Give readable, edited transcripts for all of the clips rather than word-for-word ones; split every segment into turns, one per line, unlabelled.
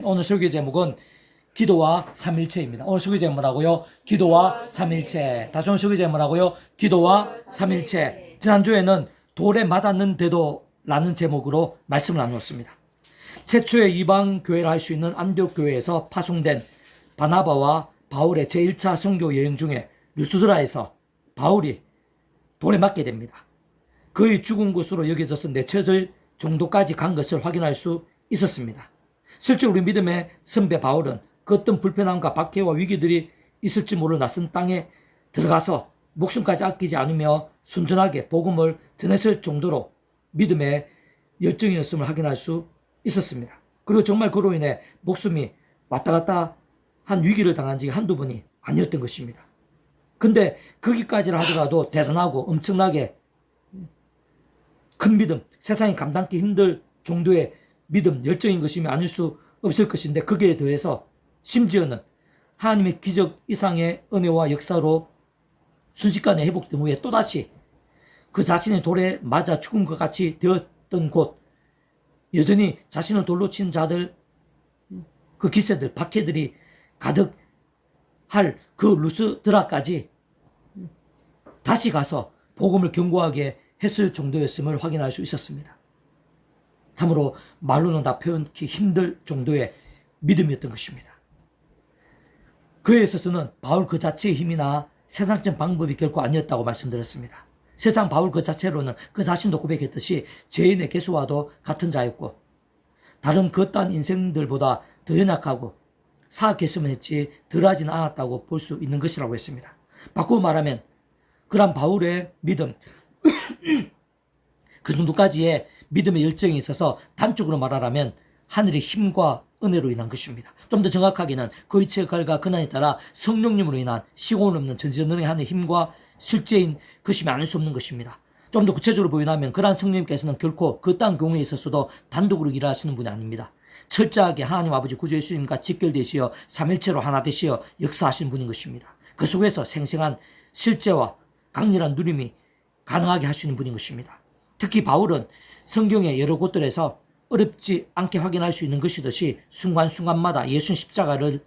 오늘 설교 제목은 기도와 삼일체입니다. 오늘 설교 제목이라고요? 기도와 삼일체. 다시 오늘 설교 제목이라고요? 기도와 삼일체. 지난주에는 돌에 맞았는데도 라는 제목으로 말씀을 나누었습니다. 최초의 이방 교회를 할 수 있는 안디옥 교회에서 파송된 바나바와 바울의 제1차 선교 여행 중에 루스드라에서 바울이 돌에 맞게 됩니다. 그의 죽은 곳으로 여겨져서 내쳐질 정도까지 간 것을 확인할 수 있었습니다. 실제로 우리 믿음의 선배 바울은 그 어떤 불편함과 박해와 위기들이 있을지 모를 낯선 땅에 들어가서 목숨까지 아끼지 않으며 순전하게 복음을 전했을 정도로 믿음의 열정이었음을 확인할 수 있었습니다. 그리고 정말 그로 인해 목숨이 왔다 갔다 한 위기를 당한 적이 한두 번이 아니었던 것입니다. 근데 거기까지를 하더라도 대단하고 엄청나게 큰 믿음, 세상이 감당하기 힘들 정도의 믿음, 열정인 것이면 아닐 수 없을 것인데 거기에 더해서 심지어는 하나님의 기적 이상의 은혜와 역사로 순식간에 회복된 후에 또다시 그 자신의 돌에 맞아 죽은 것 같이 되었던 곳, 여전히 자신을 돌로 친 자들, 그 기세들, 박해들이 가득할 그 루스드라까지 다시 가서 복음을 견고하게 했을 정도였음을 확인할 수 있었습니다. 참으로 말로는 다 표현하기 힘들 정도의 믿음이었던 것입니다. 그에 있어서는 바울 그 자체의 힘이나 세상적 방법이 결코 아니었다고 말씀드렸습니다. 세상 바울 그 자체로는 그 자신도 고백했듯이 죄인의 개수와도 같은 자였고 다른 그 어떠한 인생들보다 더 연약하고 사악했으면 했지 덜하지는 않았다고 볼 수 있는 것이라고 했습니다. 바꾸어 말하면 그런 바울의 믿음 그 정도까지의 믿음의 열정이 있어서 단적으로 말하라면 하늘의 힘과 은혜로 인한 것입니다. 좀 더 정확하게는 그 위치의 결과 근한에 따라 성령님으로 인한 시공을 없는 전지전능의 하늘의 힘과 실제인 것이면 아닐 수 없는 것입니다. 좀 더 구체적으로 보이라면 그러한 성령님께서는 결코 그 땅 경우에 있어서도 단독으로 일하시는 분이 아닙니다. 철저하게 하나님 아버지 구주 예수님과 직결되시어 삼일체로 하나 되시어 역사하시는 분인 것입니다. 그 속에서 생생한 실제와 강렬한 누림이 가능하게 하시는 분인 것입니다. 특히 바울은 성경의 여러 곳들에서 어렵지 않게 확인할 수 있는 것이듯이 순간순간마다 예수님 십자가를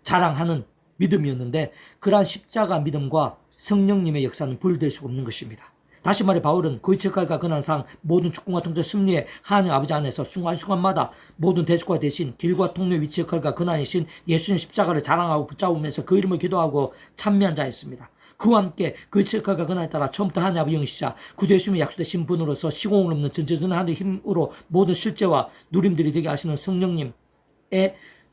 자랑하는 믿음이었는데 그러한 십자가 믿음과 성령님의 역사는 분리될 수가 없는 것입니다. 다시 말해 바울은 그의 책과 근한상 모든 축복과 통제 승리의 하나님 아버지 안에서 순간순간마다 모든 대적과 대신 길과 통로의 위치 역할과 근한이신 예수님 십자가를 자랑하고 붙잡으면서 그 이름을 기도하고 찬미한 자였습니다. 그와 함께 그의 책과 근한에 따라 처음부터 하나님 아버지 영이시자 구주 예수님의 약속되신 분으로서 시공을 없는 전지전능한 하나님의 힘으로 모든 실제와 누림들이 되게 하시는 성령님의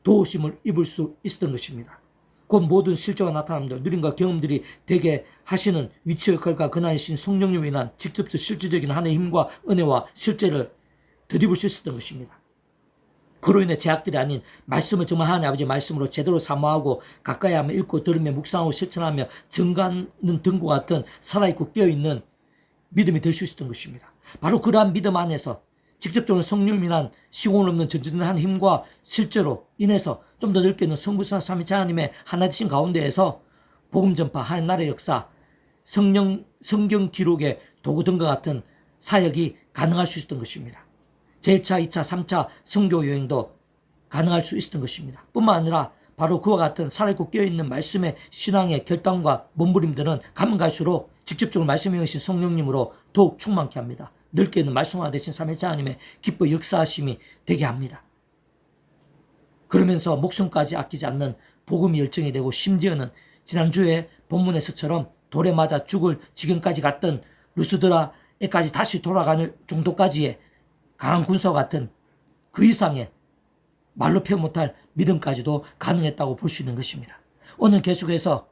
도우심을 입을 수 있었던 것입니다. 곧 모든 실제와 나타남들, 누림과 경험들이 되게 하시는 위치 역할과 근한이신 성령님으로 인한 직접적 실질적인 하나님의 힘과 은혜와 실제를 덧입을 수 있었던 것입니다. 그로 인해 제약들이 아닌 말씀을 정말 하나님 아버지의 말씀으로 제대로 사모하고 가까이 하며 읽고 들으며 묵상하고 실천하며 증거하는 등과 같은 살아있고 깨어있는 믿음이 될 수 있었던 것입니다. 바로 그러한 믿음 안에서 직접적으로 성령님이 난 시공을 없는 전지전능한 힘과 실제로 인해서 좀 더 넓게는 성부성 삼위체 하나님의 하나 되신 가운데에서 복음 전파, 하나님 나라의 역사, 성경 기록의 도구 등과 같은 사역이 가능할 수 있었던 것입니다. 제1차, 2차, 3차 선교 여행도 가능할 수 있었던 것입니다. 뿐만 아니라 바로 그와 같은 살아있고 깨어있는 말씀의 신앙의 결단과 몸부림들은 가면 갈수록 직접적으로 말씀에 오신 성령님으로 더욱 충만케 합니다. 넓게는 말씀화 되신 삼위일체 하나님의 기뻐 역사하심이 되게 합니다. 그러면서 목숨까지 아끼지 않는 복음이 열정이 되고 심지어는 지난주에 본문에서처럼 돌에 맞아 죽을 지경까지 갔던 루스드라에까지 다시 돌아가는 정도까지의 강한 군사와 같은 그 이상의 말로 표현 못할 믿음까지도 가능했다고 볼 수 있는 것입니다. 오늘 계속해서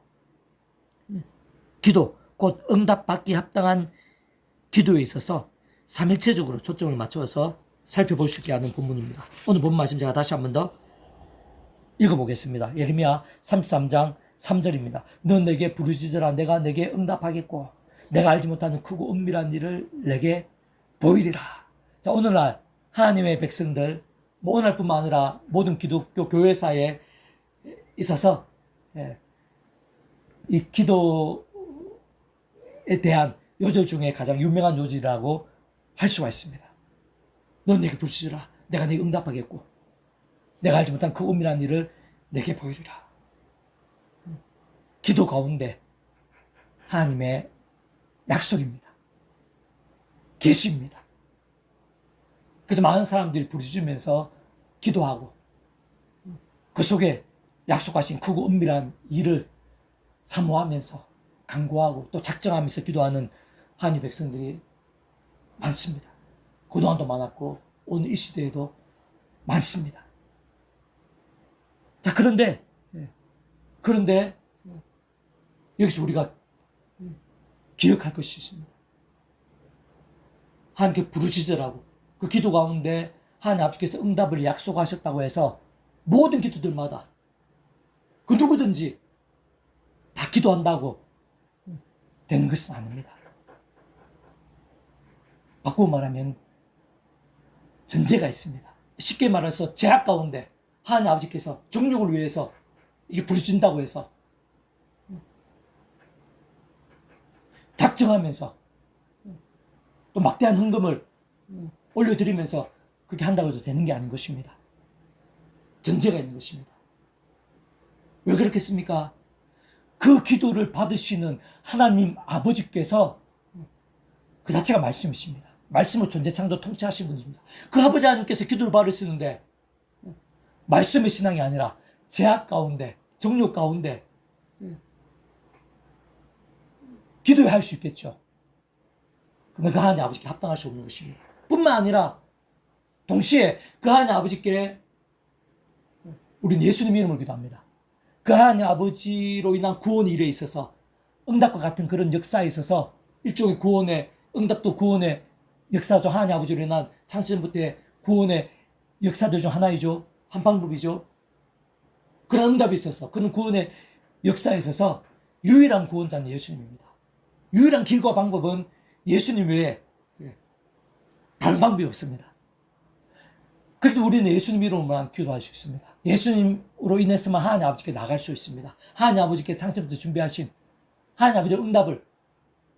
기도, 곧 응답받기 합당한 기도에 있어서 삼일체적으로 초점을 맞춰서 살펴볼 수 있게 하는 본문입니다. 오늘 본문 말씀 제가 다시 한 번 더 읽어보겠습니다. 예레미야 33장 3절입니다. 너 내게 부르짖으라 내가 내게 응답하겠고 내가 알지 못하는 크고 은밀한 일을 내게 보이리라. 자, 오늘날 하나님의 백성들, 오늘뿐만 아니라 모든 기독교 교회사에 있어서 이 기도에 대한 요절 중에 가장 유명한 요절이라고 할 수가 있습니다. 넌 내게 부르짖으라 내가 내게 응답하겠고 내가 알지 못한 그 은밀한 일을 내게 보이리라. 기도 가운데 하나님의 약속입니다. 계시입니다. 그래서 많은 사람들이 부르짖으면서 기도하고 그 속에 약속하신 크고 은밀한 일을 사모하면서 간구하고 또 작정하면서 기도하는 하나님의 백성들이 많습니다. 그동안도 많았고 오늘 이 시대에도 많습니다. 자, 그런데 여기서 우리가 기억할 것이 있습니다. 하나님께 부르짖으라고 그 기도 가운데 하나님 아버지께서 응답을 약속하셨다고 해서 모든 기도들마다 그 누구든지 다 기도한다고 되는 것은 아닙니다. 바꾸어 말하면 전제가 있습니다. 쉽게 말해서 제약 가운데 하나님 아버지께서 정욕을 위해서 이게 부르짖는다고 해서 작정하면서 또 막대한 헌금을 올려드리면서 그렇게 한다고 해도 되는 게 아닌 것입니다. 전제가 있는 것입니다. 왜 그렇겠습니까? 그 기도를 받으시는 하나님 아버지께서 그 자체가 말씀이십니다. 말씀을 존재 창조 통치하신 분이십니다. 그 아버지 하나님께서 기도를 받으시는데 말씀의 신앙이 아니라 제약 가운데, 정욕 가운데 기도를 할 수 있겠죠. 그러나 그 하나님 아버지께 합당할 수 없는 것입니다. 뿐만 아니라 동시에 그 하나님 아버지께 우리는 예수님 이름을 기도합니다. 그 하나님 아버지로 인한 구원의 일에 있어서 응답과 같은 그런 역사에 있어서 일종의 구원의 응답도 구원의 역사죠. 하나님 아버지로 인한 창세전부터의 구원의 역사들 중 하나이죠. 한 방법이죠. 그런 응답이 있어서 그런 구원의 역사에 있어서 유일한 구원자는 예수님입니다. 유일한 길과 방법은 예수님 외에 다른 방법이 없습니다. 그래도 우리는 예수님 이름으로만 기도할 수 있습니다. 예수님으로 인해서만 하나님 아버지께 나갈 수 있습니다. 하나님 아버지께 창세부터 준비하신 하나님 아버지의 응답을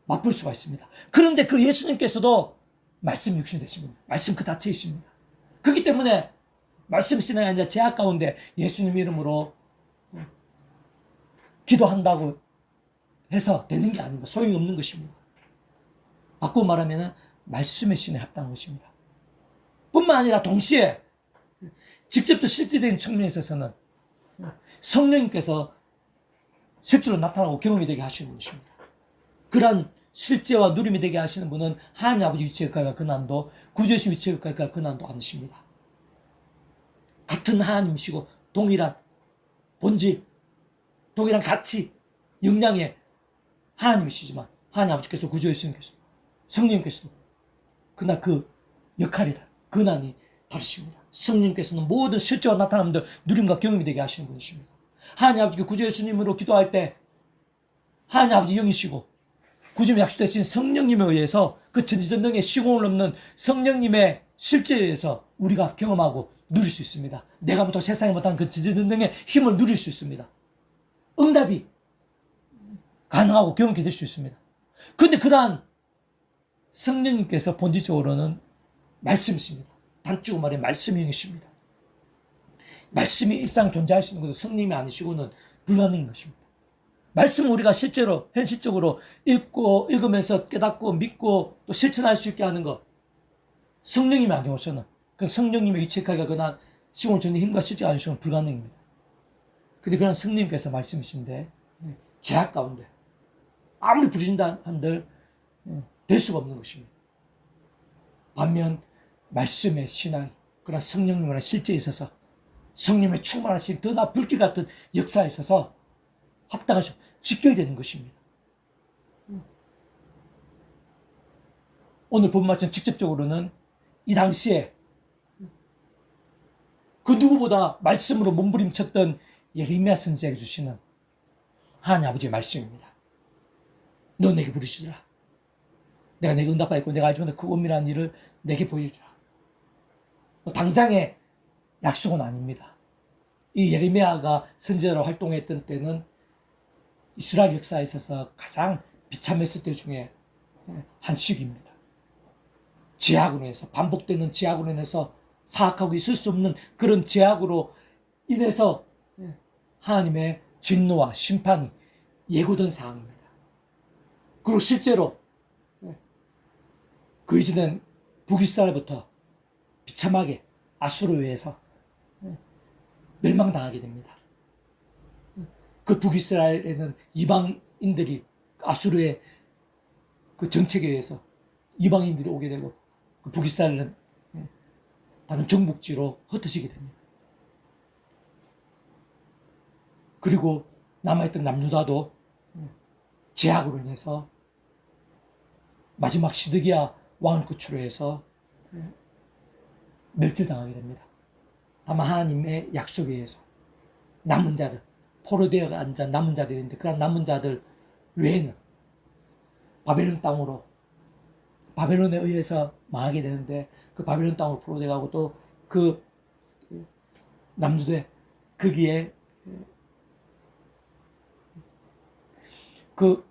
맛볼 수가 있습니다. 그런데 그 예수님께서도 말씀 육신이 되신 분입니다. 말씀 그 자체이십니다. 그렇기 때문에 말씀 신앙이 아니라 제약 가운데 예수님 이름으로 기도한다고 해서 되는 게 아닙니다. 소용이 없는 것입니다. 바꾸어 말하면 말씀의 신에 합당한 것입니다. 뿐만 아니라 동시에 직접적 실질적인 측면에 있어서는 성령님께서 실제로 나타나고 경험이 되게 하시는 것입니다. 그러한 실제와 누림이 되게 하시는 분은 하나님 아버지 위치에 가까 근한도 구주이신 위치에 가까 근한도 않으십니다. 같은 하나님이시고 동일한 본질, 동일한 가치, 역량의 하나님이시지만 하나님 아버지께서 구주이신께서 성령님께서도 그러나 그 역할이 근한이 다르십니다. 성령님께서는 모든 실제와 나타남들 누림과 경험이 되게 하시는 분이십니다. 하나님 아버지께 구주 예수님으로 기도할 때 하나님 아버지 영이시고 구주님 약속되신 성령님에 의해서 그 전지전능의 시공을 넘는 성령님의 실제에 의해서 우리가 경험하고 누릴 수 있습니다. 내가 부터 세상에 못한 그 전지전능의 힘을 누릴 수 있습니다. 응답이 가능하고 경험이 될 수 있습니다. 그런데 그러한 성령님께서 본질적으로는 말씀이십니다. 단적으로 말해 말씀이 영이십니다. 말씀이 일상 존재할 수 있는 것은 성령님이 아니시고는 불가능한 것입니다. 말씀은 우리가 실제로 현실적으로 읽고 읽으면서 깨닫고 믿고 또 실천할 수 있게 하는 것 성령님이 아니오셔는 그 성령님의 위치에 그난 시공을 전는 힘과 실제가 아니시고는 불가능입니다. 그런데 그런 성령님께서 말씀이신데 제약 가운데 아무리 부르신다 한들 될 수가 없는 것입니다. 반면 말씀의 신앙, 그런 성령님의 실제에 있어서 성령의 충만하신 더나 불길 같은 역사에 있어서 합당하셔 직결되는 것입니다. 오늘 본 말씀 직접적으로는 이 당시에 그 누구보다 말씀으로 몸부림쳤던 예레미야 선지자에게 주시는 하나님 아버지의 말씀입니다. 너 내게 부르시더라. 내가 내게 응답하였고 내가 알지 못한 그 은밀한 일을 내게 보이리라. 당장의 약속은 아닙니다. 이 예레미야가 선지자로 활동했던 때는 이스라엘 역사에 있어서 가장 비참했을 때 중에 한 시기입니다. 제약으로 해서 반복되는 제약으로 인해서 사악하고 있을 수 없는 그런 제약으로 인해서 하나님의 진노와 심판이 예고된 상황입니다. 그리고 실제로 그 이전엔 북이스라엘부터 비참하게 아수르에 의해서 멸망당하게 됩니다. 그 북이스라엘에는 이방인들이 아수르의 그 정책에 의해서 이방인들이 오게 되고 그 북이스라엘은 다른 정복지로 흩어지게 됩니다. 그리고 남아있던 남유다도 제약으로 인해서 마지막 시드기야 왕을 끝으로 해서 멸절당하게 됩니다. 다만 하나님의 약속에 의해서 남은 자들, 포로되어 앉아 남은 자들이 있는데 그런 남은 자들 외에는 바벨론 땅으로 바벨론에 의해서 망하게 되는데 그 바벨론 땅으로 포로되어 가고 또 그 남유대 거기에 그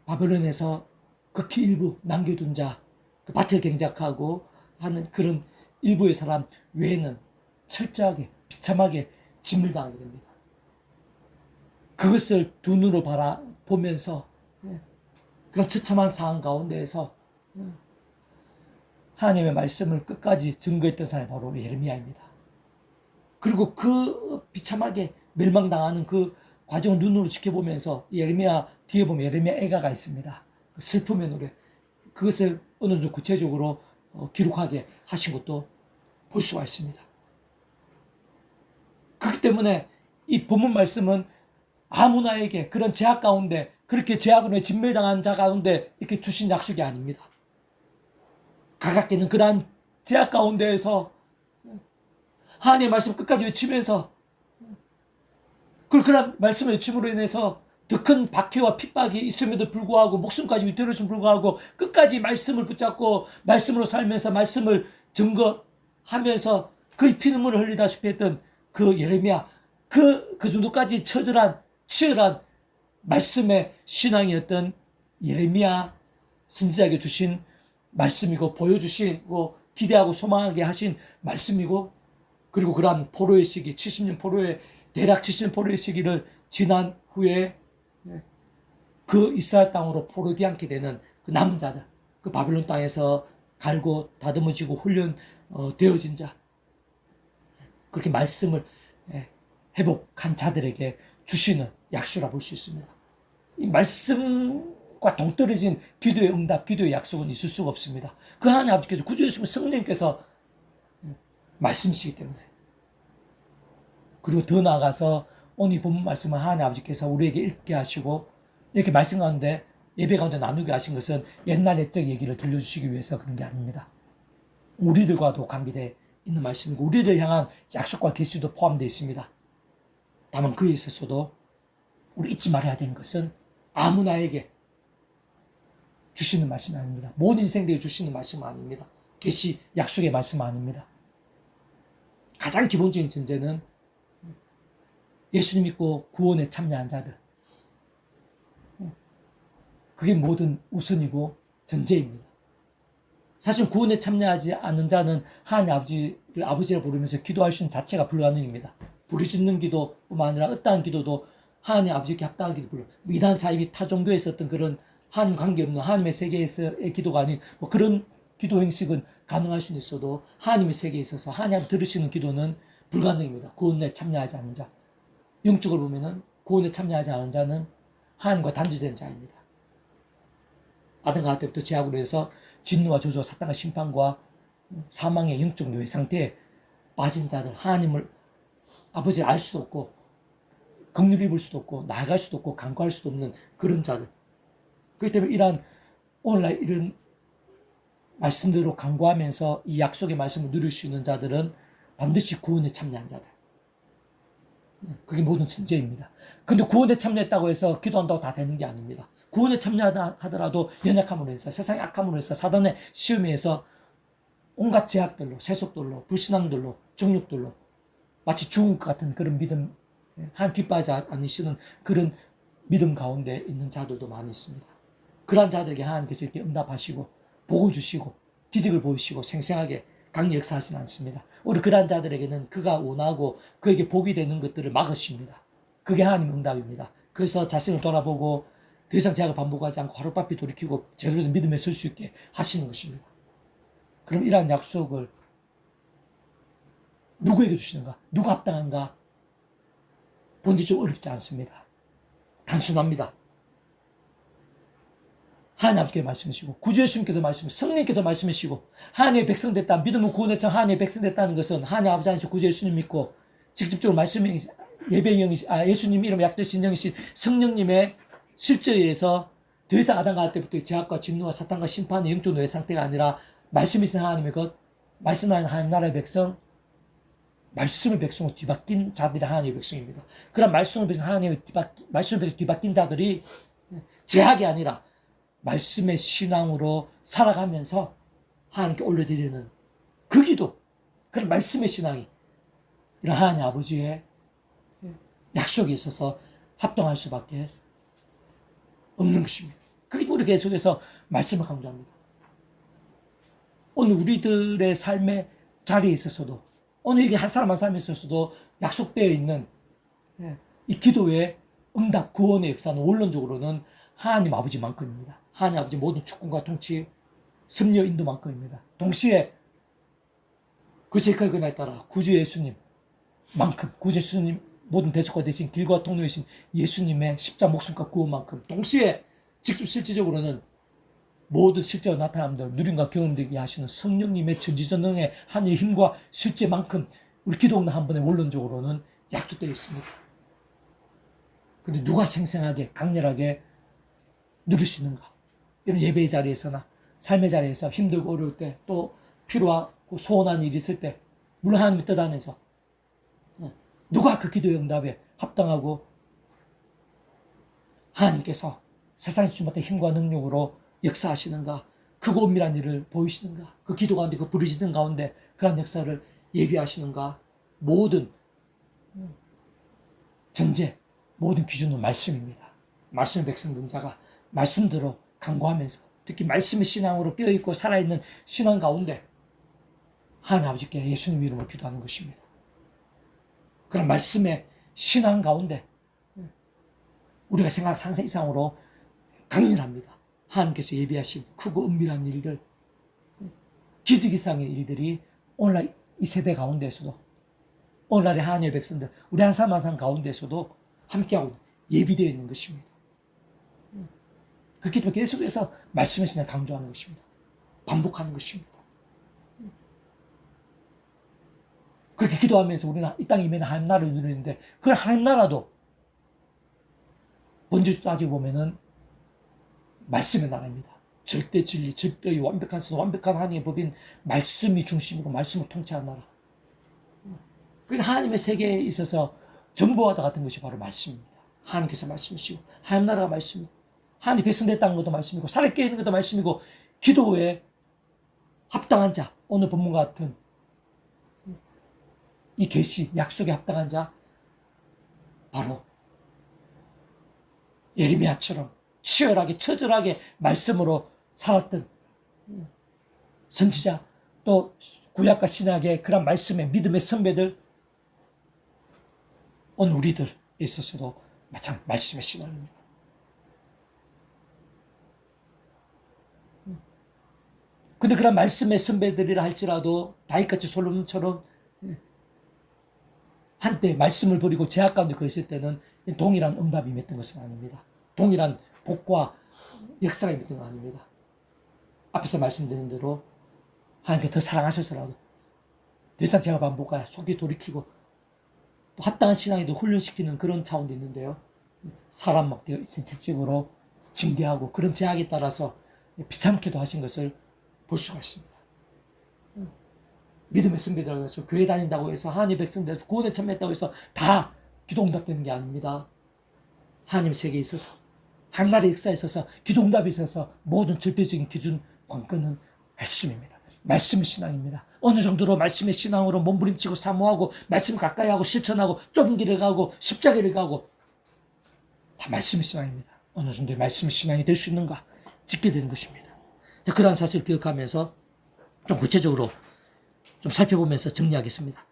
바벨론에서 극히 일부 남겨둔 자, 그 밭을 경작하고 하는 그런 일부의 사람 외에는 철저하게 비참하게 짓물당하게 됩니다. 그것을 두 눈으로 바라보면서 그런 처참한 상황 가운데에서 하나님의 말씀을 끝까지 증거했던 사람이 바로 예레미야입니다. 그리고 그 비참하게 멸망당하는 그 과정을 눈으로 지켜보면서 예레미야 뒤에 보면 예레미야 애가가 있습니다. 그 슬픔의 노래, 그것을 어느 정도 구체적으로 기록하게 하신 것도 볼 수가 있습니다. 그렇기 때문에 이 본문 말씀은 아무나에게 그런 제약 가운데 그렇게 제약으로 진멸당한 자 가운데 이렇게 주신 약속이 아닙니다. 가깝게는 그러한 제약 가운데에서 하나님의 말씀 끝까지 외치면서 그런 말씀을 외침으로 인해서 더 큰 박해와 핍박이 있음에도 불구하고 목숨까지 위태로움에도 불구하고 끝까지 말씀을 붙잡고 말씀으로 살면서 말씀을 증거하면서 거의 피눈물을 흘리다시피 했던 그 예레미야, 그 정도까지 치열한 말씀의 신앙이었던 예레미야 선지자에게 주신 말씀이고 보여주시고 기대하고 소망하게 하신 말씀이고 그리고 그러한 포로의 시기 70년 포로의 대략 70년 포로의 시기를 지난 후에 그 이스라엘 땅으로 포로되지 않게 되는 그 남은 자들, 그 바벨론 땅에서 갈고 다듬어지고 훈련되어진 자, 그렇게 말씀을 회복한 자들에게 주시는 약수라 볼 수 있습니다. 이 말씀과 동떨어진 기도의 응답, 기도의 약속은 있을 수가 없습니다. 그 하나님 아버지께서 구주예수님 성령님께서 말씀이시기 때문에. 그리고 더 나아가서 오늘 이 본문 말씀은 하나님 아버지께서 우리에게 읽게 하시고 이렇게 말씀 가운데 예배 가운데 나누게 하신 것은 옛날 옛적 얘기를 들려주시기 위해서 그런 게 아닙니다. 우리들과도 관계되어 있는 말씀이고 우리를 향한 약속과 계시도 포함되어 있습니다. 다만 그에 있어서도 우리 잊지 말아야 되는 것은 아무나에게 주시는 말씀이 아닙니다. 모든 인생들에게 주시는 말씀은 아닙니다. 계시 약속의 말씀은 아닙니다. 가장 기본적인 전제는 예수님 믿고 구원에 참여한 자들, 그게 모든 우선이고 전제입니다. 사실 구원에 참여하지 않는 자는 하나님 아버지를 아버지라 부르면서 기도할 수 있는 자체가 불가능입니다. 부르짖는 기도뿐만 아니라 어떠한 기도도 하나님 아버지께 합당한 기도 불러. 이단 사이비 타 종교에 있었던 그런 하나님 관계없는 하나님의 세계에서의 기도가 아닌 뭐 그런 기도 형식은 가능할 수는 있어도 하나님의 세계에 있어서 하나님 들으시는 기도는 불가능입니다. 구원에 참여하지 않는 자. 영적으로 보면은 구원에 참여하지 않은 자는 하나님과 단절된 자입니다. 아담과 하와 때부터 죄악으로 해서 진노와 저주와 사탄과 심판과 사망의 영적 노예 상태에 빠진 자들, 하나님을 아버지를 알 수도 없고 긍휼을 입을 수도 없고 나아갈 수도 없고 간구할 수도 없는 그런 자들. 그렇기 때문에 이러한 오늘날 이런 말씀대로 간구하면서 이 약속의 말씀을 누릴 수 있는 자들은 반드시 구원에 참여한 자들. 그게 모든 전제입니다. 근데 구원에 참여했다고 해서 기도한다고 다 되는 게 아닙니다. 구원에 참여하더라도 연약함으로 해서 세상의 악함으로 해서 사단의 시험에 의해서 온갖 제약들로 세속들로 불신앙들로 정욕들로 마치 죽은 것 같은 그런 믿음 한 기뻐하지 않으시는 그런 믿음 가운데 있는 자들도 많이 있습니다. 그러한 자들에게 하나님께서 이렇게 응답하시고 복을 주시고 기적을 보이시고 생생하게 강력 역사하시지 않습니다. 우리 그러한 자들에게는 그가 원하고 그에게 복이 되는 것들을 막으십니다. 그게 하나님의 응답입니다. 그래서 자신을 돌아보고 더 이상 제약을 반복하지 않고 하루빨리 돌이키고 제대로 된 믿음에 설 수 있게 하시는 것입니다. 그럼 이러한 약속을 누구에게 주시는가? 누가 합당한가? 본질적으로 어렵지 않습니다. 단순합니다. 하나님 아버지께서 말씀하시고 구주 예수님께서 말씀하시고 성령께서 말씀하시고 하나님의 백성 됐다. 믿음은 구원의 참 하나님의 백성 됐다는 것은 하나님 아버지 안에서 구주 예수님 믿고 직접적으로 말씀이 예배의 영이신 예수님 이름 약되신 영이신 성령님의 실제에 의해서 더 이상 아담과 하와 때부터 죄악과 진노와 사탄과 심판의 영적 노예 상태가 아니라 말씀이신 하나님의 것, 말씀하는 하나님 나라의 백성, 말씀의 백성으로 뒤바뀐 자들이 하나님의 백성입니다. 그런 말씀의 백성 말씀의 백성 뒤바뀐 자들이 죄악이 아니라 말씀의 신앙으로 살아가면서 하나님께 올려드리는 그 기도, 그런 말씀의 신앙이 이런 하나님 아버지의 약속에 있어서 합동할 수밖에 없는 것입니다. 그게 우리 계속해서 말씀을 강조합니다. 오늘 우리들의 삶의 자리에 있어서도 오늘 이게 한 사람 한 사람에 있어서도 약속되어 있는 이 기도의 응답 구원의 역사는 원론적으로는 하나님 아버지만큼입니다. 하나님 아버지 모든 주권과 통치, 섭리와 인도만큼입니다. 동시에 그 제칼근에 따라 구주 예수님만큼 구주 예수님 모든 대속과 대신 길과 통로이신 예수님의 십자 목숨과 구원만큼 동시에 직접 실질적으로는 모든 실제로 나타남들 누림과 경험되게 하시는 성령님의 전지전능의 하늘의 힘과 실제만큼 우리 기도응답 한 번에 원론적으로는 약속되어 있습니다. 그런데 누가 생생하게 강렬하게 누릴 수 있는가? 이런 예배의 자리에서나 삶의 자리에서 힘들고 어려울 때 또 필요하고 소원한 일이 있을 때 물론 하나님의 뜻 안에서 누가 그 기도의 응답에 합당하고 하나님께서 세상에 주신 것의 힘과 능력으로 역사하시는가? 크고 은밀한 일을 보이시는가? 그 기도 가운데 그 부르짖는 가운데 그런 역사를 예비하시는가? 모든 전제 모든 기준은 말씀입니다. 말씀의 백성 된 자가 말씀대로 강구하면서 특히 말씀의 신앙으로 깨어있고 살아있는 신앙 가운데 하나님 아버지께 예수님 이름으로 기도하는 것입니다. 그런 말씀의 신앙 가운데 우리가 생각 상상 이상으로 강렬합니다. 하나님께서 예비하신 크고 은밀한 일들, 기적 이상의 일들이 오늘날 이 세대 가운데에서도 오늘날의 하나님의 백성들, 우리 한 사람 한 사람 가운데에서도 함께하고 예비되어 있는 것입니다. 그 기도 계속해서 말씀의 신앙을 강조하는 것입니다. 반복하는 것입니다. 그렇게 기도하면서 우리는 이 땅에 임하는 하나님 나라를 누리는데 그 하나님 나라도 본질적으로 따지고 보면은 말씀의 나라입니다. 절대 진리, 절대의 완벽한 선, 완벽한 하나님의 법인 말씀이 중심이고 말씀을 통치하는 나라. 그러니까 하나님의 세계에 있어서 정보와도 같은 것이 바로 말씀입니다. 하나님께서 말씀이시고 하나님 나라가 말씀이고 하나님 백성 됐다는 것도 말씀이고 살아 깨있는 것도 말씀이고 기도에 합당한 자, 오늘 본문과 같은 이 계시, 약속에 합당한 자 바로 예레미야처럼 치열하게 처절하게 말씀으로 살았던 선지자 또 구약과 신약의 그런 말씀의 믿음의 선배들 오늘 우리들에 있어서도 마찬가지 말씀의 신앙입니다. 근데 그런 말씀의 선배들이라 할지라도 다윗같이 솔로몬처럼 한때 말씀을 버리고 제약 가운데 거했을 때는 동일한 응답이 임했던 것은 아닙니다. 동일한 복과 역사가 임했던 건 아닙니다. 앞에서 말씀드린 대로 하나님께 더 사랑하셔서라도 더 이상 제가 반복하여 속이 돌이키고 또 합당한 신앙에도 훈련시키는 그런 차원도 있는데요. 사람 막 전체적으로 징계하고 그런 제약에 따라서 비참케도 하신 것을 볼 수가 있습니다. 믿음의 선배들이라고 해서 교회 다닌다고 해서 하나님의 백성들 구원에 참여했다고 해서 다 기도응답되는 게 아닙니다. 하나님 세계에 있어서 하나님의 역사에 있어서 기도응답에 있어서 모든 절대적인 기준 관건은 말씀입니다. 말씀의 신앙입니다. 어느 정도로 말씀의 신앙으로 몸부림치고 사모하고 말씀 가까이 하고 실천하고 좁은 길을 가고 십자가를 가고 다 말씀의 신앙입니다. 어느 정도의 말씀의 신앙이 될 수 있는가 짓게 되는 것입니다. 자, 그러한 사실을 기억하면서 좀 구체적으로 좀 살펴보면서 정리하겠습니다.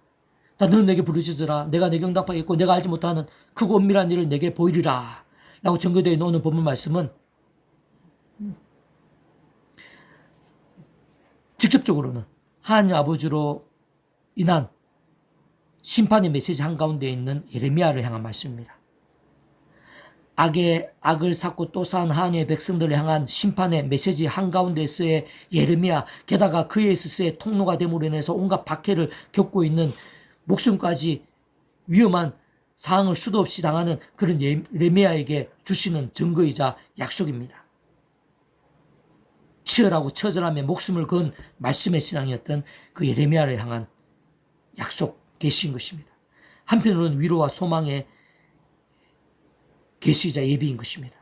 자, 너는 내게 부르짖으라. 내가 내게 응답하겠고 내가 알지 못하는 크고 은밀한 일을 내게 보이리라. 라고 전거되어 있는 오늘 본문 말씀은 직접적으로는 하나님 아버지로 인한 심판의 메시지 한가운데 있는 예레미야를 향한 말씀입니다. 악을 쌓고 또 쌓은 하나님의 백성들을 향한 심판의 메시지 한가운데서의 예레미야, 게다가 그에 있어서의 통로가 됨으로 인해서 온갖 박해를 겪고 있는 목숨까지 위험한 상황을 수도 없이 당하는 그런 예레미야에게 주시는 증거이자 약속입니다. 치열하고 처절하며 목숨을 건 말씀의 신앙이었던 그 예레미야를 향한 약속, 계시인 것입니다. 한편으로는 위로와 소망의 계시이자 예비인 것입니다.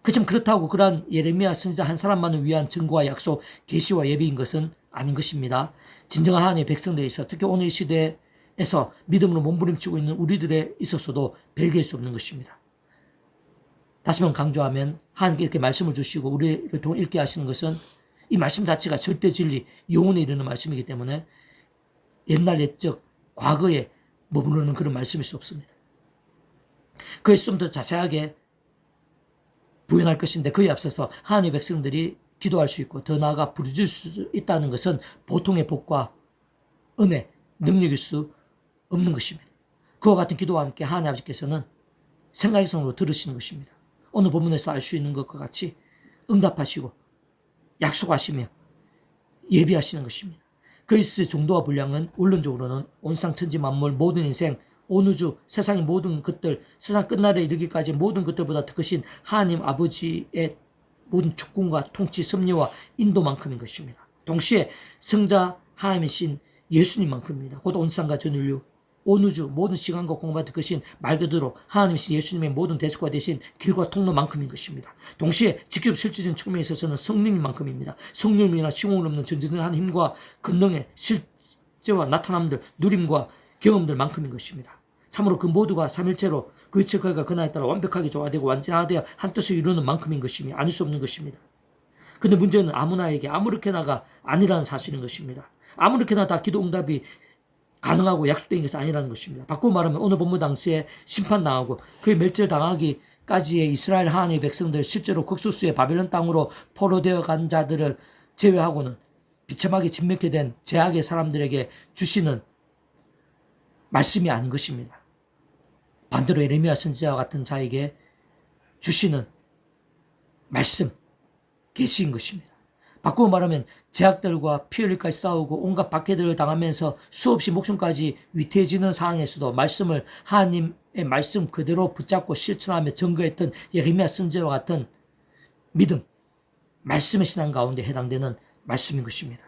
그렇지만 그렇다고 그러한 예레미야 선지자 한 사람만을 위한 증거와 약속, 계시와 예비인 것은 아닌 것입니다. 진정한 하나님의 백성들에 있어 특히 오늘 시대에서 믿음으로 몸부림치고 있는 우리들에 있어서도 별개일 수 없는 것입니다. 다시 한번 강조하면 하나님께 이렇게 말씀을 주시고 우리를 통해 읽게 하시는 것은 이 말씀 자체가 절대 진리, 영혼에 이르는 말씀이기 때문에 옛날 옛적 과거에 머무르는 그런 말씀일 수 없습니다. 그것이 좀 더 자세하게 부연할 것인데 그에 앞서서 하나님의 백성들이 기도할 수 있고 더 나아가 부르짖을 수 있다는 것은 보통의 복과 은혜, 능력일 수 없는 것입니다. 그와 같은 기도와 함께 하나님 아버지께서는 생각성으로 들으시는 것입니다. 오늘 본문에서 알 수 있는 것과 같이 응답하시고 약속하시며 예비하시는 것입니다. 그리스의 정도와 분량은 원론적으로는 온상 천지 만물 모든 인생 온 우주 세상의 모든 것들 세상 끝날에 이르기까지 모든 것들보다 더 크신 하나님 아버지의 모든 주권과 통치 섭리와 인도만큼인 것입니다. 동시에 성자 하나님이신 예수님만큼입니다. 곧 온상과 전 인류 온 우주 모든 시간과 공간과 더 크신 말 그대로 하나님이신 예수님의 모든 대속과 되신 길과 통로만큼인 것입니다. 동시에 직접 실질적인 측면에 있어서는 성령님만큼입니다. 성령으로 인한 시공을 없는 전지전능한 힘과 권능의 실제와 나타남들 누림과 경험들만큼인 것입니다. 참으로 그 모두가 삼일체로 그 이체가 그날에 따라 완벽하게 조화되고 완전하되어 한 뜻을 이루는 만큼인 것이며 아닐 수 없는 것입니다. 그런데 문제는 아무나에게 아무렇게나가 아니라는 사실인 것입니다. 아무렇게나 다 기도 응답이 가능하고 약속된 것이 아니라는 것입니다. 바꾸고 말하면 오늘 본문 당시에 심판당하고 그의 멸절당하기까지의 이스라엘 하나님의 백성들 실제로 극소수의 바벨론 땅으로 포로되어 간 자들을 제외하고는 비참하게 진멸케 된 제약의 사람들에게 주시는 말씀이 아닌 것입니다. 반대로 예레미야 선지자와 같은 자에게 주시는 말씀, 계시인 것입니다. 바꾸고 말하면 제약들과 피 흘릴까지 싸우고 온갖 박해들을 당하면서 수없이 목숨까지 위태해지는 상황에서도 말씀을 하나님의 말씀 그대로 붙잡고 실천하며 증거했던 예레미야 선지자와 같은 믿음, 말씀의 신앙 가운데 해당되는 말씀인 것입니다.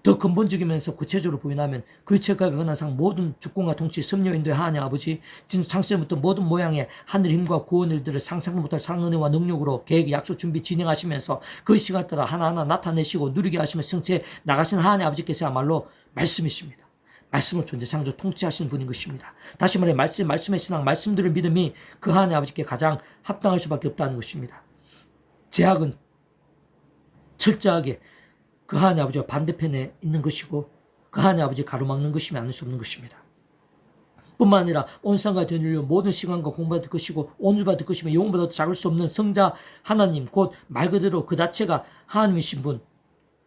더 근본적이면서 구체적으로 부인하면 그 책과 근한상 모든 주권과 통치, 섭리와 인도의 하나님 아버지 진짜 창세부터 모든 모양의 하늘 힘과 구원 일들을 상상도 못할 상은혜와 능력으로 계획, 약속, 준비, 진행하시면서 그 시간 따라 하나하나 나타내시고 누리게 하시며 성취해 나가신 하나님 아버지께서야말로 말씀이십니다. 말씀을 존재, 창조, 통치하시는 분인 것입니다. 다시 말해 말씀의 신앙, 말씀들의 믿음이 그 하나님 아버지께 가장 합당할 수밖에 없다는 것입니다. 제약은 철저하게 그 하나님 아버지와 반대편에 있는 것이고 그 하나님 아버지 가로막는 것이면 아닐 수 없는 것입니다. 뿐만 아니라 온상과 전 인류 모든 시간과 공부받을 것이고 온유받을 것이며 영혼보다 작을 수 없는 성자 하나님 곧 말 그대로 그 자체가 하나님이신 분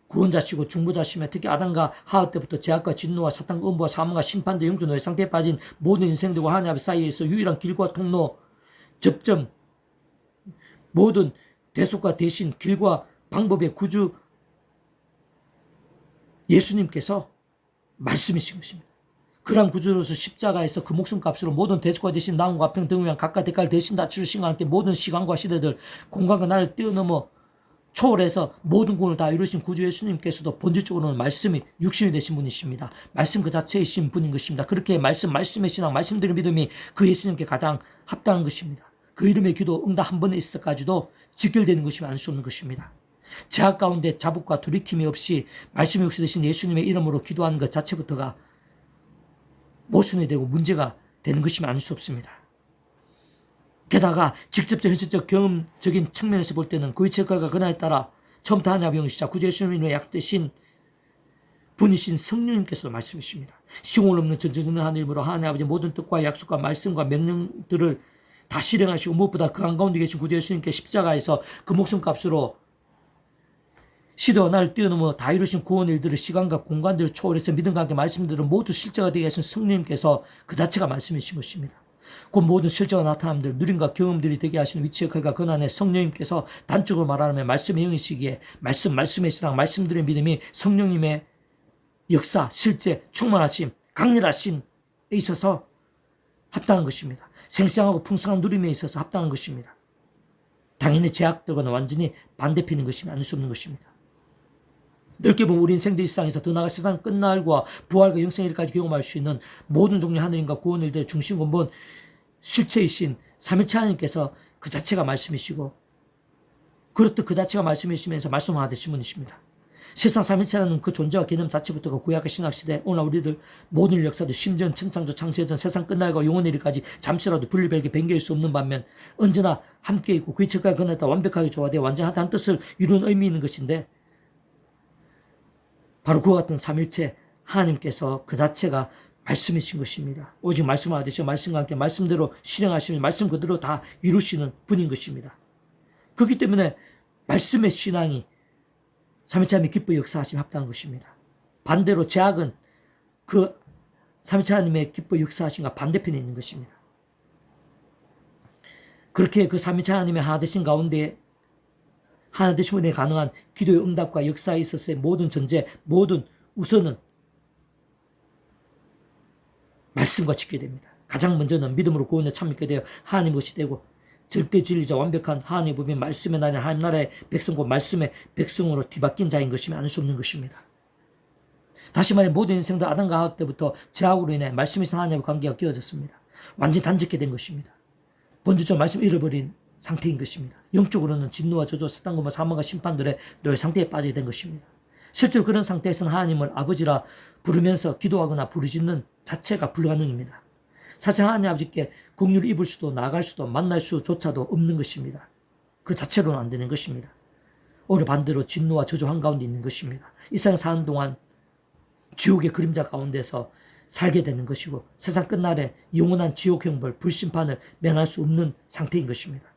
구원자시고 중보자시며 특히 아담과 하와 때부터 죄악과 진노와 사탄과 음부와 사망과 심판대 영주 노예 상태에 빠진 모든 인생들과 하나님 아버지 사이에서 유일한 길과 통로 접점 모든 대속과 대신 길과 방법의 구주 예수님께서 말씀이신 것입니다. 그러한 구주로서 십자가에서 그 목숨값으로 모든 대속과 대신 나음과 화평 등을 위한 각각 대가를 대신 다 치르신 함께 모든 시간과 시대들 공간과 나를 뛰어넘어 초월해서 모든 구원을 다 이루신 구주 예수님께서도 본질적으로는 말씀이 육신이 되신 분이십니다. 말씀 그 자체이신 분인 것입니다. 그렇게 말씀의 신앙, 말씀드린 믿음이 그 예수님께 가장 합당한 것입니다. 그 이름의 기도 응답 한 번에 있어까지도 직결되는 것이면 알 수 없는 것입니다. 제약 가운데 자복과 돌이킴이 없이 말씀이 육신 되신 예수님의 이름으로 기도하는 것 자체부터가 모순이 되고 문제가 되는 것이면 아닐 수 없습니다. 게다가 직접적 현실적 경험적인 측면에서 볼 때는 그 이체과가 그날에 따라 처음부터 하나님 영이시자 구주 예수님의 약되신 분이신 성령님께서도 말씀이십니다. 시공을 없는 전지전능한 하나님으로 하나님 아버지 모든 뜻과 약속과 말씀과 명령들을 다 실행하시고 무엇보다 그 한가운데 계신 구주 예수님께 십자가에서 그 목숨값으로 시대와 나를 뛰어넘어 다 이루신 구원의 일들을 시간과 공간들을 초월해서 믿음과 함께 말씀들을 모두 실제가 되게 하신 성령님께서 그 자체가 말씀이신 것입니다. 그 모든 실제와 나타남들, 누림과 경험들이 되게 하시는 위치 역할과 권한의 성령님께서 단적으로 말하면 말씀의 영이시기에 말씀의 신앙, 말씀들의 믿음이 성령님의 역사, 실제, 충만하심, 강렬하심에 있어서 합당한 것입니다. 생생하고 풍성한 누림에 있어서 합당한 것입니다. 당연히 제약되거나 완전히 반대편인 것이면 아닐 수 없는 것입니다. 넓게 보면 우리 인생들 일상에서 더 나아가 세상 끝날과 부활과 영생일까지 경험할 수 있는 모든 종류의 하나님과 구원 일들의 중심 근본 실체이신 삼위일체 하나님께서 그 자체가 말씀이시고 그렇듯 그 자체가 말씀이시면서 말씀하듯 분이십니다. 세상 삼위일체라는 그 존재와 개념 자체부터가 구약의 신학시대 오늘 우리들 모든 역사도 심지어 천창조 창세전 세상 끝날과 영원의 일까지 잠시라도 분리별게 변개할 수 없는 반면 언제나 함께 있고 그 이체까지 건너다 완벽하게 조화되어 완전한 한 뜻을 이루는 의미 있는 것인데 바로 그와 같은 삼일체 하나님께서 그 자체가 말씀이신 것입니다. 오직 말씀하듯이 말씀과 함께 말씀대로 실행하시는 말씀 그대로 다 이루시는 분인 것입니다. 그렇기 때문에 말씀의 신앙이 삼일체 하나님의 기뻐 역사하심에 합당한 것입니다. 반대로 제약은 그 삼일체 하나님의 기뻐 역사하심과 반대편에 있는 것입니다. 그렇게 그 삼일체 하나님의 하나 되신 가운데 하나 되신 분에 가능한 기도의 응답과 역사에 있어서의 모든 전제, 모든 우선은 말씀과 짓게 됩니다. 가장 먼저는 믿음으로 구원에 참여하게 되어 하나님 것이 되고 절대 진리자 완벽한 하나님의 법인 말씀의 나라는 하나님 나라의 백성과 말씀의 백성으로 뒤바뀐 자인 것이면 아닐 수 없는 것입니다. 다시 말해 모든 인생도 아담과 하와 때부터 죄악으로 인해 말씀이신 하나님의 관계가 깨어졌습니다. 완전히 단절게 된 것입니다. 본주적 말씀을 잃어버린 상태인 것입니다. 영적으로는 진노와 저주와 사탄과 사망과 심판들의 늘 상태에 빠지게 된 것입니다. 실제로 그런 상태에서는 하나님을 아버지라 부르면서 기도하거나 부르짖는 자체가 불가능입니다. 사실 하나님 아버지께 긍휼을 입을 수도 나아갈 수도 만날 수조차도 없는 것입니다. 그 자체로는 안 되는 것입니다. 오히려 반대로 진노와 저주 한가운데 있는 것입니다. 이 세상 사는 동안 지옥의 그림자 가운데서 살게 되는 것이고 세상 끝날에 영원한 지옥 형벌, 불심판을 면할 수 없는 상태인 것입니다.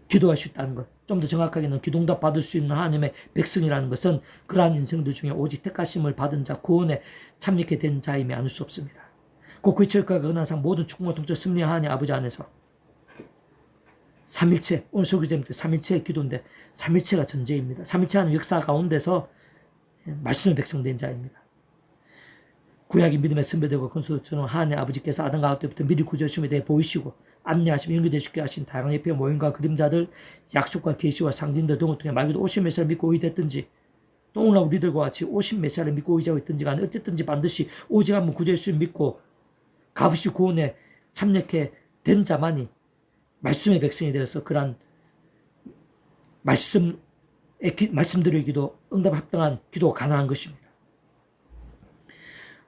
기도할 수 있다는 것, 좀 더 정확하게는 기도응답 받을 수 있는 하나님의 백성이라는 것은 그러한 인생들 중에 오직 택하심을 받은 자, 구원에 참여하게 된 자임에 아닐 수 없습니다. 그 그리스도가 근한상 모든 축복과 통치 승리한 하나님 아버지 안에서 삼일체, 오늘 설교제입니다. 삼일체의 기도인데 삼일체가 전제입니다. 삼일체 하나님 역사 가운데서 말씀의 백성된 자입니다. 구약이 믿음의 선배되고 건수처럼 하나님 아버지께서 아담과 하와 때부터 미리 구조하심에 대해 보이시고 안내하시며 연결되시게 하신 다양한 예표의 모임과 그림자들, 약속과 계시와 상징들 등을 통해 말 그대로 오신 메시아를 믿고 의됐든지 또 오늘 우리들과 같이 오신 메시아를 믿고 의지하고 있든지 간에 어쨌든지 반드시 오직 한번 구주 예수를 믿고 값없이 구원에 참여하게 된 자만이 말씀의 백성이 되어서 그러한 말씀들의 기도, 응답에 합당한 기도가 가능한 것입니다.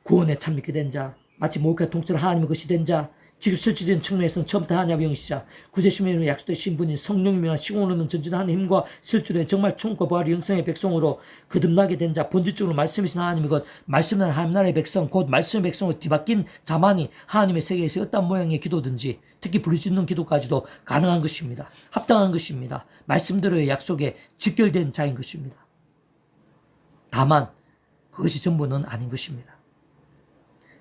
구원에 참여하게 된 자, 마치 모욕과 통치를 하나님의 것이 된 자, 지금 실질적인 측면에서는 처음부터 하나님의 영이시자 구제심의 약속되신 분인 성령님이란 시공을 없는 전진한 힘과 실주로 정말 충과 부활의 영성의 백성으로 거듭나게 된 자, 본질적으로 말씀이신 하나님의 것, 말씀은 하나님 나라의 백성, 곧 말씀의 백성으로 뒤바뀐 자만이 하나님의 세계에서 어떤 모양의 기도든지 특히 부르짖는 기도까지도 가능한 것입니다. 합당한 것입니다. 말씀대로의 약속에 직결된 자인 것입니다. 다만 그것이 전부는 아닌 것입니다.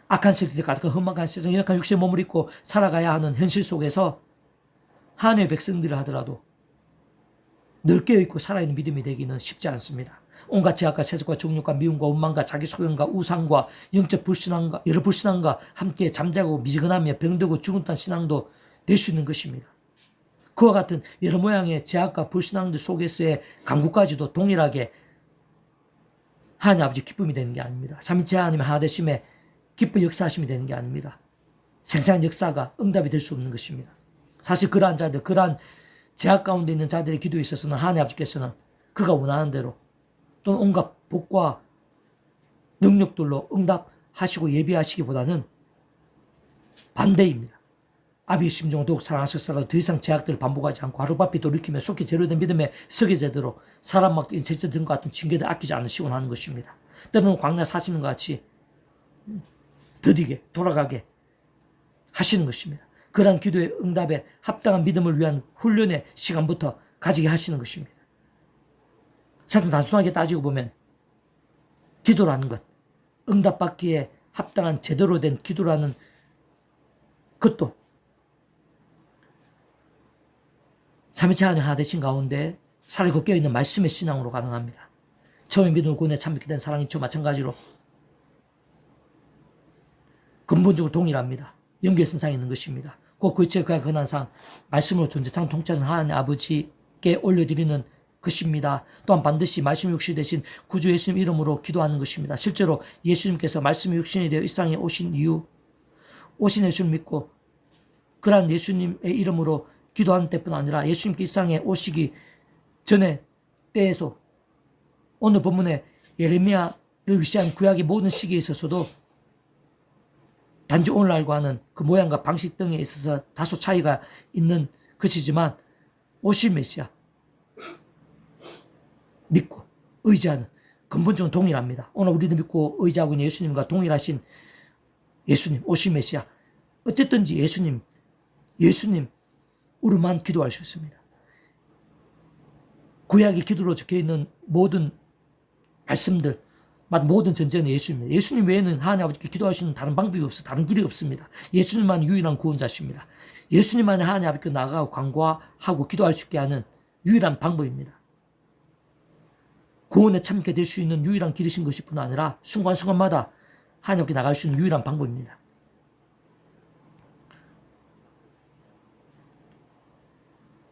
악한 세계에 가득한 험악한 세상, 연약한 육신의 몸을 입고 살아가야 하는 현실 속에서 하나님의 백성들을 하더라도 늘 깨어있고 살아있는 믿음이 되기는 쉽지 않습니다. 온갖 제약과 세속과 정욕과 미움과 원망과 자기 소경과 우상과 영적 불신앙과 여러 불신앙과 함께 잠자고 미지근하며 병들고 죽은 듯한 신앙도 될 수 있는 것입니다. 그와 같은 여러 모양의 제약과 불신앙들 속에서의 강구까지도 동일하게 하나님 아버지 기쁨이 되는 게 아닙니다. 삼위일체 하나님의 하나 되심에 기뻐 역사하심이 되는 게 아닙니다. 생생한 역사가 응답이 될 수 없는 것입니다. 사실 그러한 자들, 그러한 제약 가운데 있는 자들의 기도에 있어서는 하나님 아버지께서는 그가 원하는 대로 또는 온갖 복과 능력들로 응답하시고 예비하시기보다는 반대입니다. 아비의 심정을 더욱 사랑하셨으라도 더 이상 제약들을 반복하지 않고 하루바삐 돌이키며 속히 제로된 믿음에 서게 제대로 사람 맡긴 제자 등과 같은 징계를 아끼지 않으시고 하는 것입니다. 때로는 광야 40년과 같이 더디게 돌아가게 하시는 것입니다. 그러한 기도의 응답에 합당한 믿음을 위한 훈련의 시간부터 가지게 하시는 것입니다. 사실 단순하게 따지고 보면 기도라는 것, 응답받기에 합당한 제대로 된 기도라는 것도 삼위일체 하나님 하나 되신 가운데 살고 깨어있는 말씀의 신앙으로 가능합니다. 처음에 믿음을 구원에 참여하게 된 사랑이죠. 마찬가지로 근본적으로 동일합니다. 연결선상에 있는 것입니다. 곧 그의체가 근한상 말씀으로 존재상 통치하는 하나님 아버지께 올려드리는 것입니다. 또한 반드시 말씀이 육신이 되신 구주 예수님 이름으로 기도하는 것입니다. 실제로 예수님께서 말씀이 육신이 되어 이 세상에 오신 이유, 오신 예수를 믿고 그러한 예수님의 이름으로 기도하는 때뿐 아니라 예수님께 이 세상에 오시기 전에 때에서 오늘 본문에 예레미야를 위시한 구약의 모든 시기에 있어서도 단지 오늘날과는 그 모양과 방식 등에 있어서 다소 차이가 있는 것이지만 오실 메시아 믿고 의지하는 근본적으로 동일합니다. 오늘 우리도 믿고 의지하고 있는 예수님과 동일하신 예수님, 오실 메시아 어쨌든지 예수님으로만 기도할 수 있습니다. 구약의 기도로 적혀있는 모든 말씀들 모든 전제는 예수님입니다. 예수님 외에는 하나님 아버지께 기도할 수 있는 다른 방법이 없어 다른 길이 없습니다. 예수님만 유일한 구원자십니다. 예수님만이 하나님 아버지께 나아가고 간구하고 기도할 수 있게 하는 유일한 방법입니다. 구원에 참게 될 수 있는 유일한 길이신 것일 뿐 아니라 순간순간마다 하나님 아버지께 나갈 수 있는 유일한 방법입니다.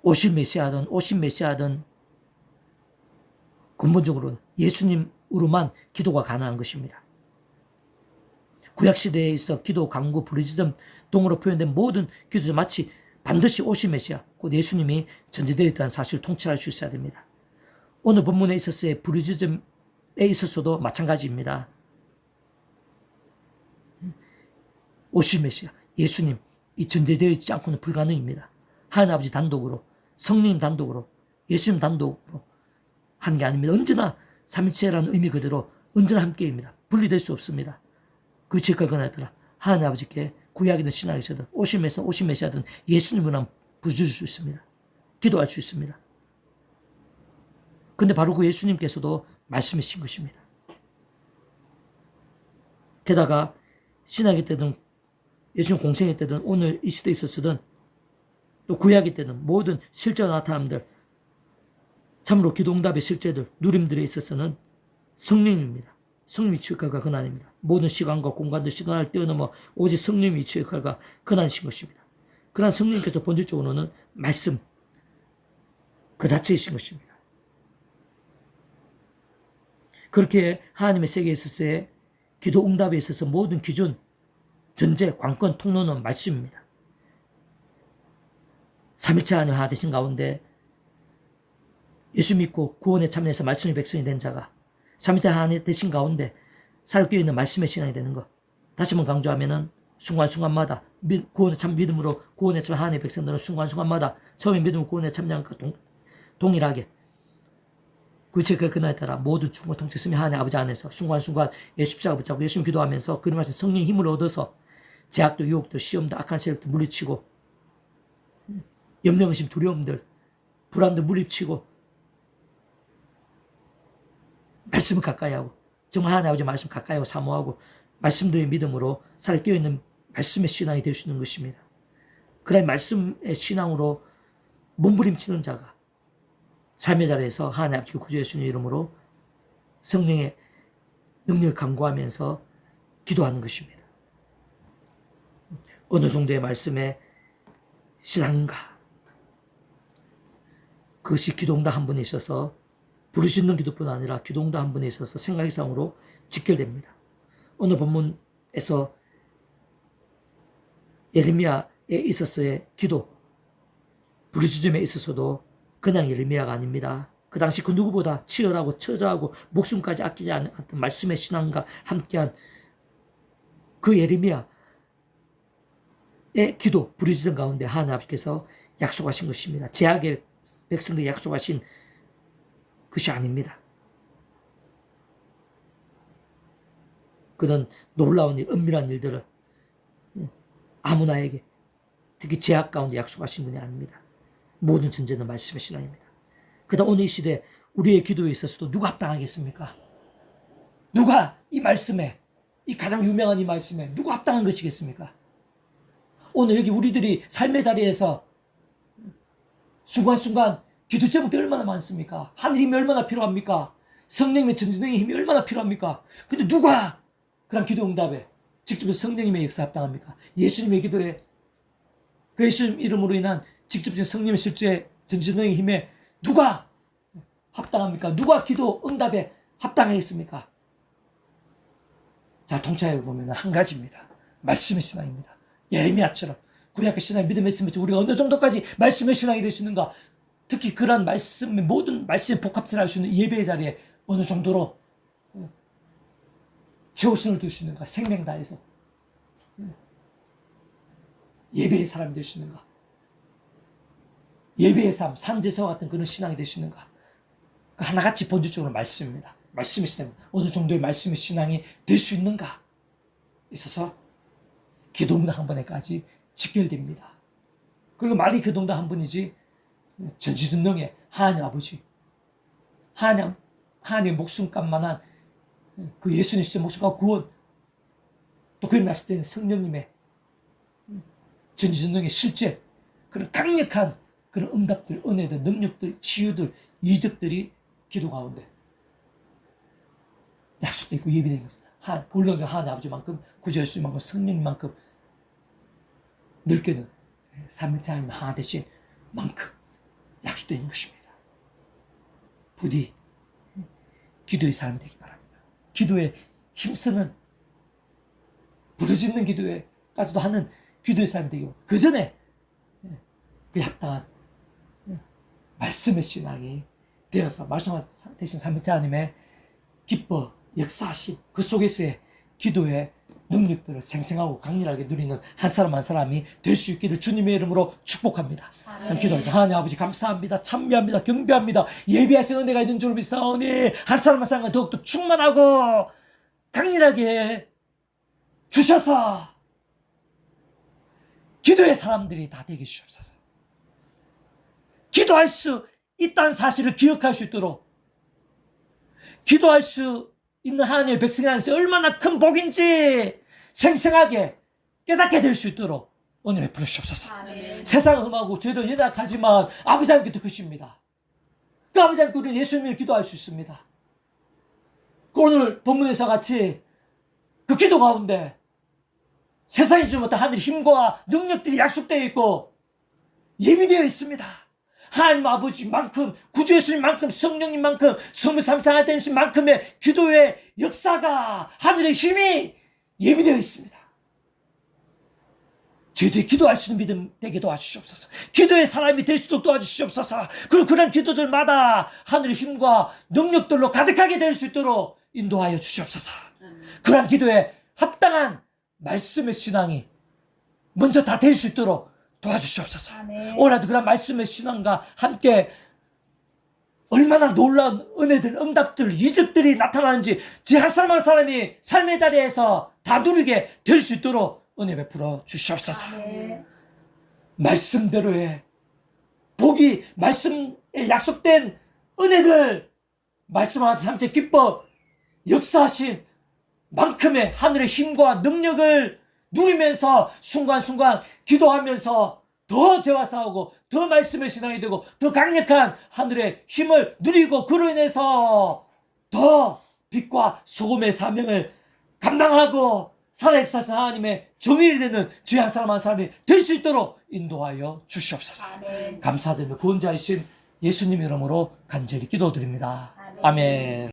오신 메시아든 근본적으로는 예수님으로만 기도가 가능한 것입니다. 구약시대에 있어 기도, 간구, 부르짖음 등으로 표현된 모든 기도는 마치 반드시 오신 메시아, 곧 예수님이 전제되어 있다는 사실을 통찰할 수 있어야 됩니다. 오늘 본문에 있어서의 부르짖음에 있어서도 마찬가지입니다. 오실 메시아, 예수님, 이 전제되어 있지 않고는 불가능입니다. 하나님 아버지 단독으로, 성령 단독으로, 예수님 단독으로 하는 게 아닙니다. 언제나 삼위일체라는 의미 그대로 언제나 함께입니다. 분리될 수 없습니다. 그 지역을 권하더라. 하나님 아버지께 구약이든 신약이든 오신 메시아든 예수님으로만 부르짖을 수 있습니다. 기도할 수 있습니다. 근데 바로 그 예수님께서도 말씀이신 것입니다. 게다가 신약의 때든 예수님 공생의 때든 오늘 이 시대에 있었든 또 구약의 때는 모든 실제로 나타남들 참으로 기도응답의 실제들 누림들에 있어서는 성령입니다. 성령이 주역할과 근한입니다. 모든 시간과 공간들 시간을 뛰어넘어 오직 성령이 주역할과 근한이신 것입니다. 그러한 성령님께서 본질적으로는 말씀 그 자체이신 것입니다. 그렇게 하나님의 세계에 있어서의 기도 응답에 있어서 모든 기준, 전제, 관건, 통로는 말씀입니다. 삼위일체 하나님 하나 되신 가운데 예수 믿고 구원에 참여해서 말씀의 백성이 된 자가 삼위일체 하나님 되신 가운데 살고 있는 말씀의 신앙이 되는 것. 다시 한번 강조하면은 순간순간마다 구원에 참 믿음으로 구원에 참 하나님의 백성들은 순간순간마다 처음에 믿음으로 구원에 참여한 것과 동일하게 구체적 그날에 따라 모두 충고 통치스미 하나님 아버지 안에서 순간순간 예수 십자가 붙잡고 예수님 기도하면서 그 말씀 성령의 힘을 얻어서 제약도 유혹도 시험도 악한 세력도 물리치고 염려 의심 두려움들 불안도 물리치고 말씀을 가까이 하고 정말 하나님 아버지 말씀 가까이 하고 사모하고 말씀들의 믿음으로 살아 깨어있는 말씀의 신앙이 될 수 있는 것입니다. 그런 말씀의 신앙으로 몸부림치는 자가 삶의 자리에서 하나님 아버지 구주 예수님의 이름으로 성령의 능력을 간구하면서 기도하는 것입니다. 어느 정도의 말씀의 신앙인가? 그것이 기도응답 한 번에 있어서 부르짖는 기도뿐 아니라 기도응답 한 번에 있어서 생각 이상으로 직결됩니다. 오늘 본문에서 예레미야에 있어서의 기도, 부르짖음에 있어서도 그냥 예레미야가 아닙니다. 그 당시 그 누구보다 치열하고 처절하고 목숨까지 아끼지 않았던 말씀의 신앙과 함께한 그 예레미야의 기도, 부르짖음 가운데 하나님 아버지께서 약속하신 것입니다. 제약의 백성들이 약속하신 것이 아닙니다. 그런 놀라운 일, 은밀한 일들을 아무나에게, 특히 제약 가운데 약속하신 분이 아닙니다. 모든 전제는 말씀의 신앙입니다. 그다음 오늘 이 시대 우리의 기도에 있어서도 누가 합당하겠습니까? 누가 이 말씀에, 이 가장 유명한 이 말씀에 누가 합당한 것이겠습니까? 오늘 여기 우리들이 삶의 자리에서 순간순간 기도 제목이 얼마나 많습니까? 하늘 힘이 얼마나 필요합니까? 성령님의 전진능의 힘이 얼마나 필요합니까? 근데 누가 그런 기도 응답에 직접 성령님의 역사 합당합니까? 예수님의 기도에, 그 예수님 이름으로 인한 직접적인 성령님의 실제 전진능의 힘에 누가 합당합니까? 누가 기도 응답에 합당하겠습니까? 자, 통찰해 보면 한 가지입니다. 말씀의 신앙입니다. 예레미야처럼 구약의 신앙, 믿음의 신앙, 우리가 어느 정도까지 말씀의 신앙이 될 수 있는가? 특히 그런 말씀의 모든 말씀의 복합체를 할 수 있는 예배의 자리에 어느 정도로 최우선을 둘 수 있는가? 생명 다해서 예배의 사람이 될 수 있는가? 예배의 삶, 산제사와 같은 그런 신앙이 될 수 있는가? 그 하나같이 본질적으로 말씀입니다. 말씀의 신앙입니다. 어느 정도의 말씀의 신앙이 될 수 있는가? 있어서 기도문답 한 번에까지 직결됩니다. 그리고 말이 기도문답 한 번이지 전지전능의 하나님 아버지, 하나님의 목숨값만한 그 예수님 진짜 목숨값 구원, 또 그를 말씀드린 성령님의 전지전능의 실제 그런 강력한 그런 응답들, 은혜들, 능력들, 치유들, 이적들이 기도 가운데 약속되어 있고 예비된 것은 물론 하나님 아버지만큼, 구주 예수님만큼, 성령님만큼 넓게는 삼위일체 하나님 하나 되신 만큼 약속되어 있는 것입니다. 부디 기도의 사람이 되기 바랍니다. 기도에 힘쓰는, 부르짖는 기도에까지도 하는 기도의 사람이 되기 바랍니다. 그 전에 그 합당한 말씀의 신앙이 되어서 말씀 대신 삼위일체 하나님의 기뻐 역사하심, 그 속에서의 기도의 능력들을 생생하고 강렬하게 누리는 한 사람 한 사람이 될 수 있기를 주님의 이름으로 축복합니다. 기도합니다. 하나님 아버지 감사합니다. 찬미합니다. 경배합니다. 예비하신 은혜가 있는 줄로 믿사오니 한 사람 한 사람과 더욱더 충만하고 강렬하게 주셔서 기도의 사람들이 다 되게 주옵소서. 기도할 수 있다는 사실을 기억할 수 있도록, 기도할 수 있는 하나님의 백성이 안에서 얼마나 큰 복인지 생생하게 깨닫게 될 수 있도록 은혜 베풀어 주옵소서. 세상은 험하고 저희도 연약하지만 아버지 하나님께서 크십니다. 그 아버지 하나님께 우리는 예수님을 기도할 수 있습니다. 그 오늘 본문에서 같이 그 기도 가운데 세상이 주지 못한 하늘의 힘과 능력들이 약속되어 있고 예비되어 있습니다. 하나님 아버지만큼, 구주 예수님만큼, 성령님만큼, 성부 삼위일체 하나님만큼의 기도의 역사가, 하늘의 힘이 예비되어 있습니다. 저희들이 기도할 수 있는 믿음 되게 도와주시옵소서. 기도의 사람이 될 수 있도록 도와주시옵소서. 그리고 그런 기도들마다 하늘의 힘과 능력들로 가득하게 될 수 있도록 인도하여 주시옵소서. 그런 기도에 합당한 말씀의 신앙이 먼저 다 될 수 있도록 도와주시옵소서. 오늘도 그런 말씀의 신앙과 함께 얼마나 놀라운 은혜들, 응답들, 이적들이 나타나는지 제 한 사람 한 사람이 삶의 자리에서 다 누리게 될 수 있도록 은혜 베풀어 주시옵소서. 말씀대로의 복이, 말씀에 약속된 은혜들, 말씀하신 삼체 기뻐 역사하신 만큼의 하늘의 힘과 능력을 누리면서 순간순간 기도하면서 더 죄와 싸우고 더 말씀의 신앙이 되고 더 강력한 하늘의 힘을 누리고 그로 인해서 더 빛과 소금의 사명을 감당하고 살아역사하신 하나님의 정의를 되는 주의 한 사람 한 사람이 될 수 있도록 인도하여 주시옵소서. 감사드리며 구원자이신 예수님 이름으로 간절히 기도드립니다. 아멘.